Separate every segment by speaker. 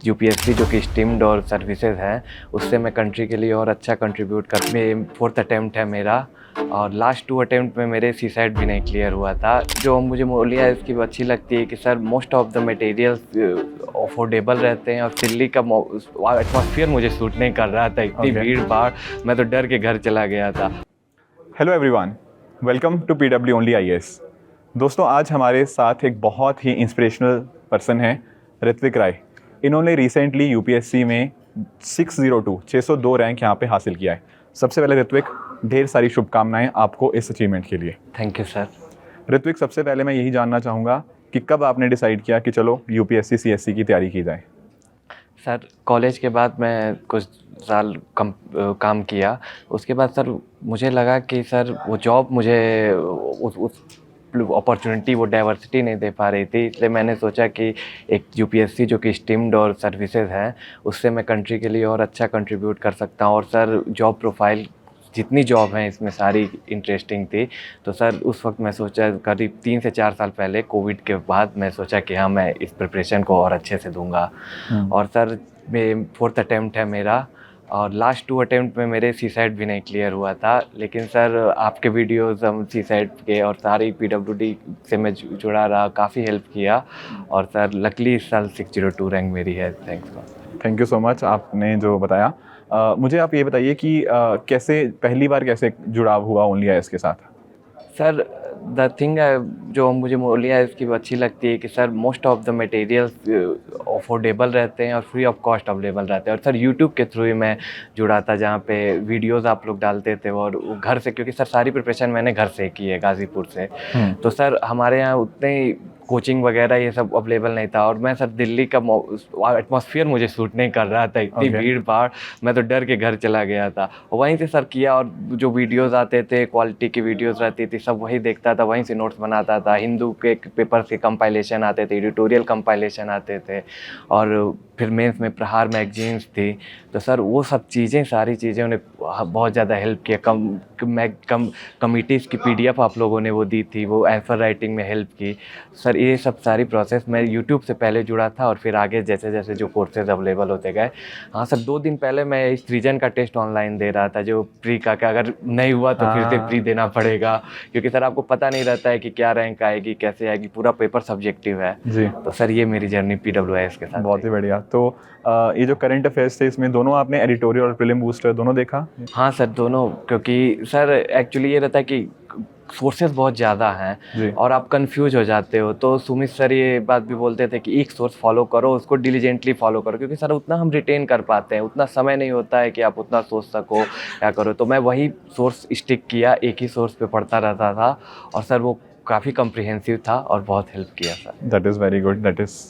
Speaker 1: UPSC जो कि steamed और सर्विसेज हैं उससे मैं कंट्री के लिए और अच्छा कंट्रीब्यूट कर में 4th अटैम्प्ट है मेरा और लास्ट 2 अटैम्प्ट में मेरे सीसैट भी नहीं क्लियर हुआ था। जो मुझे मोलिया इसकी अच्छी लगती है कि sir most of the materials affordable रहते हैं और दिल्ली का एटमॉस्फेयर मुझे सूट नहीं कर रहा था, इतनी भीड़ भाड़, मैं तो डर के घर चला गया था।
Speaker 2: Hello everyone, welcome to PW only IAS। दोस्तों, आज हमारे साथ एक बहुत ही इंस्पिरेशनल पर्सन है ऋत्विक राय। इन्होंने रिसेंटली यूपीएससी में 602 रैंक यहाँ पे हासिल किया है। सबसे पहले ऋत्विक, ढेर सारी शुभकामनाएं आपको इस अचीवमेंट के लिए।
Speaker 1: Thank you sir.
Speaker 2: ऋत्विक, सबसे पहले मैं यही जानना चाहूँगा कि कब आपने डिसाइड किया कि चलो यूपीएससी CSC की तैयारी की जाए?
Speaker 1: सर कॉलेज के बाद मैं कुछ साल काम किया, उसके बाद सर मुझे लगा कि सर वो जॉब मुझे उस अपॉर्चुनिटी, वो डाइवर्सिटी नहीं दे पा रही थी, इसलिए मैंने सोचा कि एक यूपीएससी जो कि स्टीम्ड और सर्विसेज हैं उससे मैं कंट्री के लिए और अच्छा कंट्रीब्यूट कर सकता हूँ। और सर जॉब प्रोफाइल जितनी जॉब हैं इसमें सारी इंटरेस्टिंग थी, तो सर उस वक्त मैं सोचा, करीब 3 से 4 साल पहले कोविड के बाद मैं सोचा कि हाँ मैं इस प्रिपरेशन को और अच्छे से दूंगा। और सर 4th अटैम्प्ट है मेरा और लास्ट 2 अटैम्प्ट में मेरे सीसैट भी नहीं क्लियर हुआ था, लेकिन सर आपके वीडियोस हम सीसैट के और सारी PWD से मैं जुड़ा रहा, काफ़ी हेल्प किया और सर लकली इस साल 602 रैंक मेरी है।
Speaker 2: थैंक यू सो मच आपने जो बताया। मुझे आप ये बताइए कि कैसे पहली बार कैसे जुड़ाव हुआ ओनली IAS के साथ?
Speaker 1: सर द थिंग जो मुझे मोलिया इसकी अच्छी लगती है कि sir most of the materials affordable रहते हैं और फ्री ऑफ कॉस्ट अवेलेबल रहते हैं। और सर यूट्यूब के थ्रू ही मैं जुड़ा था, जहाँ पे वीडियोस आप लोग डालते थे और घर से, क्योंकि सर सारी प्रिपरेशन मैंने घर से की है, गाज़ीपुर से। तो सर हमारे यहाँ उतने कोचिंग वगैरह ये सब अवेलेबल नहीं था और मैं सर दिल्ली का एटमॉस्फेयर मुझे सूट नहीं कर रहा था, इतनी भीड़ भाड़, मैं तो डर के घर चला गया था। वहीं से सर किया और जो वीडियोस आते थे, क्वालिटी की वीडियोस रहती थी, सब वही देखता था, वहीं से नोट्स बनाता था। हिंदू के पेपर के कंपाइलेशन आते थे, एडिटोरियल कंपाइलेशन आते थे और फिर मेंस में प्रहार मैगजीन्स थी। तो सर वो सब चीज़ें, सारी चीज़ें उन्हें बहुत ज़्यादा हेल्प किया। कमिटीज़ की PDF आप लोगों ने वो दी थी, वो आंसर राइटिंग में हेल्प की। सर ये सब सारी प्रोसेस मैं यूट्यूब से पहले जुड़ा था और फिर आगे जैसे जैसे जो कोर्सेज अवेलेबल होते गए। हाँ सर, 2 दिन पहले मैं इस रीजन का टेस्ट ऑनलाइन दे रहा था, जो प्री का, अगर नहीं हुआ तो फिर से प्री देना पड़ेगा, क्योंकि सर आपको पता नहीं रहता है कि क्या रैंक आएगी, कैसे आएगी, पूरा पेपर सब्जेक्टिव है जी। तो सर ये मेरी जर्नी PWIS के साथ।
Speaker 2: बहुत ही बढ़िया। तो ये जो करंट अफेयर्स थे, इसमें दोनों आपने एडिटोरियल और प्रीलिम बूस्टर दोनों देखा?
Speaker 1: हाँ सर, दोनों, क्योंकि सर एक्चुअली ये रहता है कि सोर्सेज बहुत ज़्यादा हैं और आप कंफ्यूज हो जाते हो। तो सुमित सर ये बात भी बोलते थे कि एक सोर्स फॉलो करो, उसको डिलीजेंटली फॉलो करो, क्योंकि सर उतना हम रिटेन कर पाते हैं, उतना समय नहीं होता है कि आप उतना सोच सको क्या करो। तो मैं वही सोर्स स्टिक किया, एक ही सोर्स पे पढ़ता रहता था और सर वो काफ़ी कॉम्प्रिहेंसिव था और बहुत हेल्प किया sir.
Speaker 2: That is very good, that is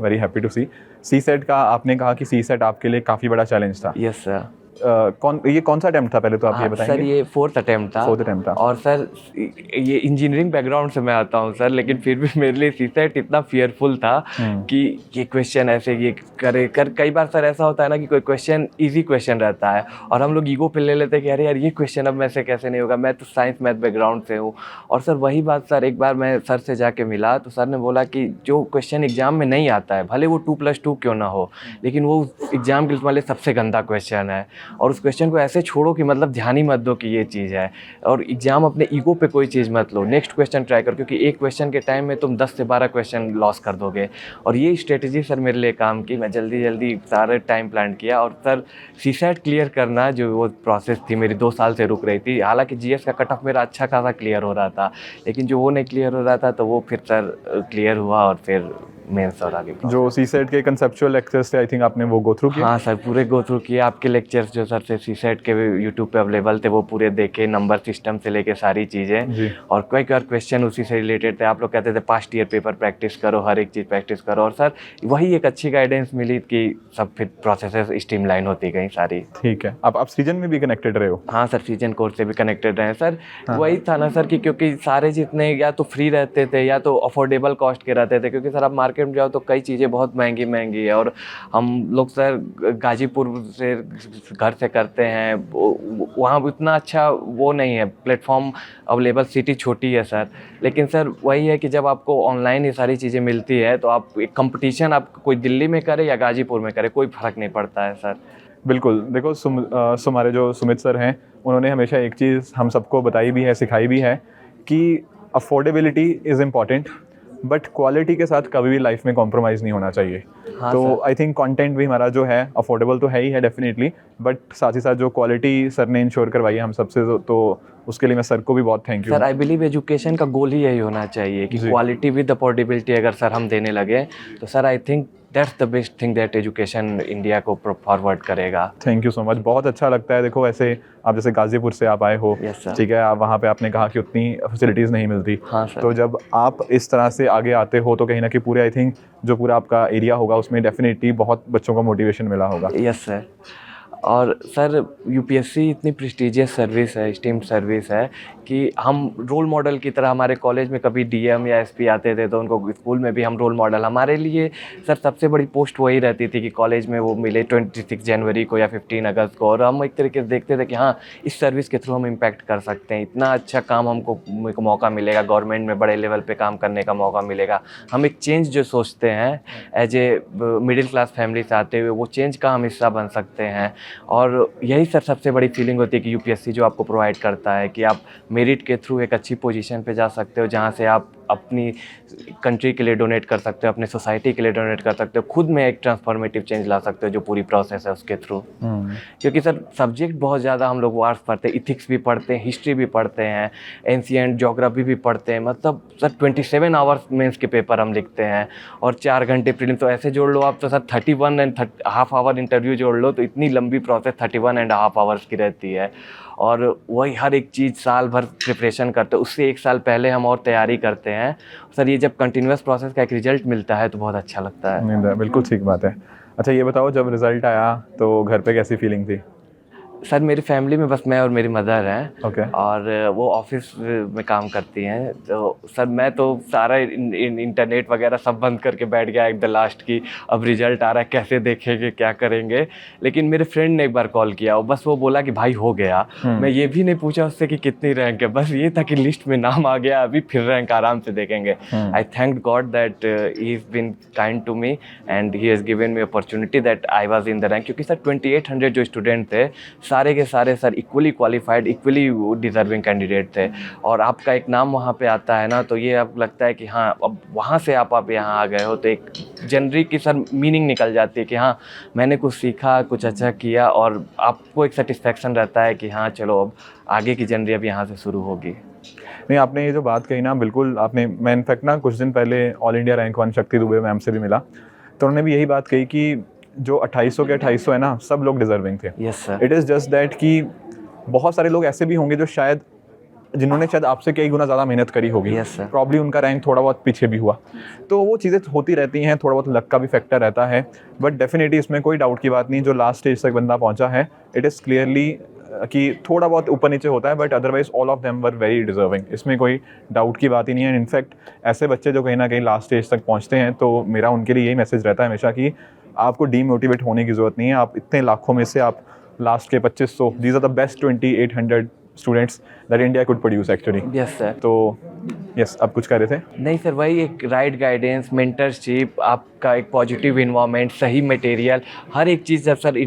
Speaker 2: very happy to see. CSET का आपने कहा कि CSET आपके लिए काफ़ी बड़ा चैलेंज था।
Speaker 1: Yes sir.
Speaker 2: कौन सा अटेम्प्ट था पहले तो आप ये बताएंगे?
Speaker 1: सर ये 4th अटेम्प्ट था।
Speaker 2: 4th अटेम्प्ट था।
Speaker 1: और सर ये इंजीनियरिंग बैकग्राउंड से मैं आता हूँ सर, लेकिन फिर भी मेरे लिए CSET इतना फियरफुल था कि ये क्वेश्चन ऐसे ये कई बार सर ऐसा होता है ना कि कोई क्वेश्चन इजी क्वेश्चन रहता है और हम लोग ईगो पे ले लेते हैं कि अरे यार ये क्वेश्चन अब मैं से कैसे नहीं होगा, मैं तो साइंस मैथ बैकग्राउंड से हूँ। और सर वही बात सर, एक बार मैं सर से जाके मिला तो सर ने बोला कि जो क्वेश्चन एग्जाम में नहीं आता है, भले वो 2+2 क्यों ना हो, लेकिन वो एग्जाम के वाले सबसे गंदा क्वेश्चन है और उस क्वेश्चन को ऐसे छोड़ो कि मतलब ध्यान ही मत दो कि ये चीज़ है, और एग्जाम अपने ईगो पे कोई चीज़ मत लो, नेक्स्ट क्वेश्चन ट्राई करो, क्योंकि एक क्वेश्चन के टाइम में तुम 10 से 12 क्वेश्चन लॉस कर दोगे। और ये स्ट्रेटजी सर मेरे लिए काम की, मैं जल्दी जल्दी सारे टाइम प्लान किया। और सर CSET क्लियर करना जो वो प्रोसेस थी मेरी 2 साल से रुक रही थी, हालांकि GS का कट ऑफ मेरा अच्छा खासा क्लियर हो रहा था, लेकिन जो वो नहीं क्लियर हो रहा था तो वो फिर सर क्लियर हुआ और फिर मेंस और आगे
Speaker 2: जो CSET के कंसेप्चुअल लेक्चर्स थे, आई थिंक आपने वो गो थ्रू किया?
Speaker 1: हाँ सर, पूरे गो थ्रू किया। आपके लेक्चर्स जो सर से CSET के यूट्यूब पे अवेलेबल थे वो पूरे देखे, नंबर सिस्टम से लेके सारी चीज़ें, और कोई क्वेश्चन उसी से रिलेटेड थे। आप लोग कहते थे पास्ट ईयर पेपर प्रैक्टिस करो, हर एक चीज़ प्रैक्टिस करो, और सर वही एक अच्छी गाइडेंस मिली कि सब फिर प्रोसेसेस स्ट्रीमलाइन होती गई सारी।
Speaker 2: ठीक है। आप सीजन में भी कनेक्टेड रहे हो?
Speaker 1: हाँ सर, सीजन कोर्स से भी कनेक्टेड रहे सर। वही था ना सर कि क्योंकि सारे जितने या तो फ्री रहते थे या तो अफोर्डेबल कॉस्ट के रहते थे, क्योंकि सर आप मार्केट मार्केट में जाओ तो कई चीज़ें बहुत महंगी महंगी है, और हम लोग सर गाजीपुर से घर से करते हैं, वहाँ इतना अच्छा वो नहीं है प्लेटफॉर्म अवेलेबल, सिटी छोटी है सर। लेकिन सर वही है कि जब आपको ऑनलाइन ये सारी चीज़ें मिलती है तो आप एक कंपटीशन आप कोई दिल्ली में करे या गाजीपुर में करे, कोई फ़र्क नहीं पड़ता है सर।
Speaker 2: बिल्कुल, देखो हमारे जो सुमित सर हैं, उन्होंने हमेशा एक चीज़ हम सबको बताई भी है, सिखाई भी है कि affordability is important, but quality के साथ कभी भी लाइफ में कॉम्प्रोमाइज़ नहीं होना चाहिए।
Speaker 1: हाँ
Speaker 2: तो
Speaker 1: सर।
Speaker 2: आई थिंक कंटेंट भी हमारा जो है अफोर्डेबल तो है ही है डेफिनेटली, बट साथ ही साथ जो क्वालिटी सर ने इंश्योर करवाई है हम सबसे, तो उसके लिए मैं सर को भी बहुत thank you.
Speaker 1: Sir I believe education का गोल ही यही होना चाहिए कि क्वालिटी विद अफोर्डेबिलिटी अगर सर हम देने लगे तो sir I think that's the best thing that education India को फॉरवर्ड करेगा।
Speaker 2: थैंक यू सो मच, बहुत अच्छा लगता है। देखो ऐसे आप जैसे गाजीपुर से आप आए हो,
Speaker 1: Yes, sir.
Speaker 2: ठीक है, आप वहाँ पे आपने कहा कि उतनी फैसिलिटीज़ नहीं मिलती।
Speaker 1: हाँ सर।
Speaker 2: तो जब आप इस तरह से आगे आते हो तो कहीं ना कहीं पूरे आई थिंक जो पूरा आपका एरिया होगा उसमें डेफिनेटली बहुत बच्चों को मोटिवेशन मिला होगा।
Speaker 1: Yes sir. और सर यूपीएससी इतनी प्रेस्टिजियस सर्विस है, स्टीम्ड सर्विस है कि हम रोल मॉडल की तरह, हमारे कॉलेज में कभी डीएम या एसपी आते थे तो उनको स्कूल में भी हम रोल मॉडल, हमारे लिए सर सबसे बड़ी पोस्ट वही रहती थी कि कॉलेज में वो मिले 26 जनवरी को या 15 अगस्त को, और हम एक तरीके से देखते थे कि हाँ इस सर्विस के थ्रू हम इम्पैक्ट कर सकते हैं, इतना अच्छा काम हमको एक मौका मिलेगा, गवर्नमेंट में बड़े लेवल पे काम करने का मौका मिलेगा। हम एक चेंज जो सोचते हैं as a middle class family से आते हुए, वो चेंज का हम हिस्सा बन सकते हैं। और यही सर सबसे बड़ी फीलिंग होती है कि यूपीएससी जो आपको प्रोवाइड करता है कि आप मेरिट के थ्रू एक अच्छी पोजीशन पे जा सकते हो, जहाँ से आप अपनी कंट्री के लिए डोनेट कर सकते हो, अपने सोसाइटी के लिए डोनेट कर सकते हो, खुद में एक ट्रांसफॉर्मेटिव चेंज ला सकते हो जो पूरी प्रोसेस है उसके थ्रू। क्योंकि सर सब्जेक्ट बहुत ज़्यादा हम लोग वार्स पढ़ते हैं, इथिक्स भी पढ़ते हैं, हिस्ट्री भी पढ़ते हैं, एंशिएंट ज्योग्राफी भी पढ़ते हैं, मतलब सर 27 आवर्स मेंस के पेपर हम लिखते हैं और 4 घंटे प्रीलिम, तो ऐसे जोड़ लो आप तो sir 31 and half hour interview जोड़ लो तो इतनी लंबी प्रोसेस 31 एंड हाफ आवर्स की रहती है। और वही हर एक चीज़ साल भर प्रिपरेशन करते हैं, उससे 1 साल पहले हम और तैयारी करते हैं सर। ये जब कंटिन्यूस प्रोसेस का एक रिजल्ट मिलता है तो बहुत अच्छा लगता है।
Speaker 2: नहीं, बिल्कुल ठीक बात है। अच्छा ये बताओ, जब रिजल्ट आया तो घर पे कैसी फीलिंग थी?
Speaker 1: सर मेरी फैमिली में बस मैं और मेरी मदर हैं।
Speaker 2: ओके।
Speaker 1: और वो ऑफिस में काम करती हैं, तो सर मैं तो सारा इंटरनेट वगैरह सब बंद करके बैठ गया एक द लास्ट की अब रिजल्ट आ रहा है, कैसे देखेंगे, क्या करेंगे। लेकिन मेरे फ्रेंड ने एक बार कॉल किया और बस वो बोला कि भाई हो गया। मैं ये भी नहीं पूछा उससे कि कितनी रैंक है, बस ये था कि लिस्ट में नाम आ गया, अभी फिर रैंक आराम से देखेंगे। I thank God that he is been kind to me and he has given me opportunity that I was in the rank. क्योंकि सर 2800 जो स्टूडेंट थे सारे के सारे sir equally qualified, equally deserving candidate थे, और आपका एक नाम वहाँ पे आता है ना, तो ये अब लगता है कि हाँ अब वहाँ से आप यहाँ आ गए हो तो एक जनरी की सर मीनिंग निकल जाती है कि हाँ मैंने कुछ सीखा, कुछ अच्छा किया, और आपको एक सेटिस्फेक्शन रहता है कि हाँ चलो अब आगे की जनरी अब यहाँ से शुरू होगी।
Speaker 2: नहीं, आपने ये जो बात कही ना, बिल्कुल आपने, मैं इनफैक्ट ना कुछ दिन पहले ऑल इंडिया रैंक 1 शक्ति दुबे मैम से भी मिला, तो उन्होंने भी यही बात कही कि जो 2800 के 2800 है ना, सब लोग डिजर्विंग थे।
Speaker 1: Yes sir.
Speaker 2: It is just that कि बहुत सारे लोग ऐसे भी होंगे जो शायद जिन्होंने शायद आपसे कई गुना ज़्यादा मेहनत करी होगी,
Speaker 1: Yes, sir.
Speaker 2: प्रॉब्ली उनका रैंक थोड़ा बहुत पीछे भी हुआ, तो वो चीज़ें होती रहती हैं, थोड़ा बहुत लक का भी फैक्टर रहता है, बट डेफिनेटली इसमें कोई डाउट की बात नहीं, जो लास्ट स्टेज तक बंदा पहुंचा है इट इज़ क्लियरली कि थोड़ा बहुत ऊपर नीचे होता है, but otherwise all of them were very deserving, इसमें कोई डाउट की बात ही नहीं है। इनफैक्ट ऐसे बच्चे जो कहीं ना कहीं लास्ट स्टेज तक पहुँचते हैं, तो मेरा उनके लिए यही मैसेज रहता है हमेशा कि आपको डीमोटिवेट होने की ज़रूरत नहीं है। आप इतने लाखों में से आप लास्ट के 2500, these are the best 2800 students that India could produce actually.
Speaker 1: Yes sir.
Speaker 2: तो यस, आप कुछ कह रहे थे?
Speaker 1: नहीं सर, वही एक राइट गाइडेंस, मेंटरशिप, आपका एक पॉजिटिव इन्वायरमेंट, सही मटेरियल, हर एक चीज़ जब सर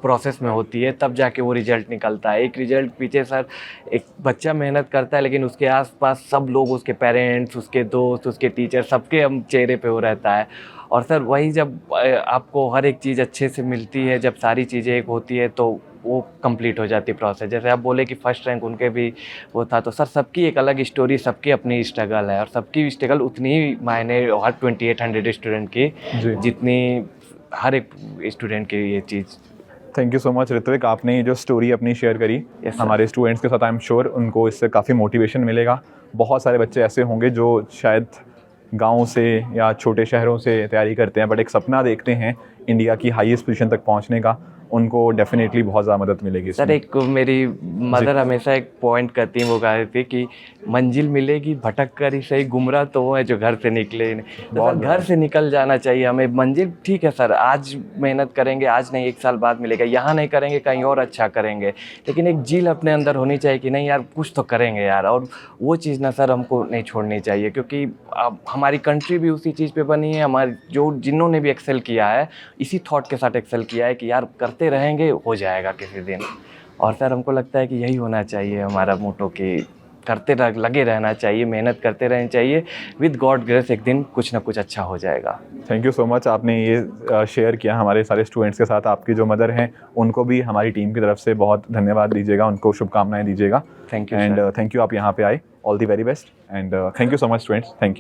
Speaker 1: प्रोसेस में होती है तब जाके वो रिजल्ट निकलता है। एक रिजल्ट पीछे सर एक बच्चा मेहनत करता है, लेकिन उसके आसपास सब लोग, उसके पेरेंट्स, उसके दोस्त, उसके टीचर, सबके हम चेहरे पे वो रहता है। और सर वही जब आपको हर एक चीज़ अच्छे से मिलती है, जब सारी चीज़ें एक होती है तो वो कंप्लीट हो जाती है प्रोसेस। जैसे आप बोले कि फर्स्ट रैंक उनके भी वो था, तो सर सबकी एक अलग स्टोरी, सबकी अपनी स्ट्रगल है, और सबकी स्ट्रगल उतनी ही मायने हर 2800 स्टूडेंट की जितनी हर एक स्टूडेंट की ये चीज़।
Speaker 2: Thank you so much Ritwik, आपने ये जो स्टोरी अपनी शेयर करी हमारे स्टूडेंट्स के साथ, आई एम श्योर उनको इससे काफ़ी मोटिवेशन मिलेगा। बहुत सारे बच्चे ऐसे होंगे जो शायद गाँव से या छोटे शहरों से तैयारी करते हैं, बट एक सपना देखते हैं इंडिया की हाईएस्ट पोजीशन तक पहुंचने का, उनको डेफिनेटली बहुत ज़्यादा मदद मिलेगी
Speaker 1: सर
Speaker 2: इसमें।
Speaker 1: एक मेरी मदर हमेशा एक पॉइंट कहती हैं, वो कह रही थी कि मंजिल मिलेगी भटक कर ही सही, गुमराह तो वो है जो घर से निकले ही नहीं। तो
Speaker 2: बहुत
Speaker 1: सर घर से निकल जाना चाहिए हमें। मंजिल ठीक है सर, आज मेहनत करेंगे, आज नहीं 1 साल बाद मिलेगा, यहाँ नहीं करेंगे कहीं और अच्छा करेंगे, लेकिन एक जील अपने अंदर होनी चाहिए कि नहीं यार कुछ तो करेंगे यार। और वो चीज़ ना सर हमको नहीं छोड़नी चाहिए, क्योंकि अब हमारी कंट्री भी उसी चीज़ पे बनी है, हमारी जो जिन्होंने भी एक्सेल किया है इसी थॉट के साथ एक्सेल किया है कि यार करते रहेंगे हो जाएगा किसी दिन। और सर हमको लगता है कि यही होना चाहिए हमारा मोटो, कि लगे रहना चाहिए, मेहनत करते रहना चाहिए, विद गॉड ग्रेस एक दिन कुछ ना कुछ अच्छा हो जाएगा।
Speaker 2: थैंक यू सो मच, आपने ये शेयर किया हमारे सारे स्टूडेंट्स के साथ। आपकी जो मदर हैं उनको भी हमारी टीम की तरफ से बहुत धन्यवाद दीजिएगा, उनको शुभकामनाएं दीजिएगा।
Speaker 1: Thank you
Speaker 2: and
Speaker 1: sir.
Speaker 2: Thank you आप यहाँ पे आए। All the very best and thank you so much students, thank you.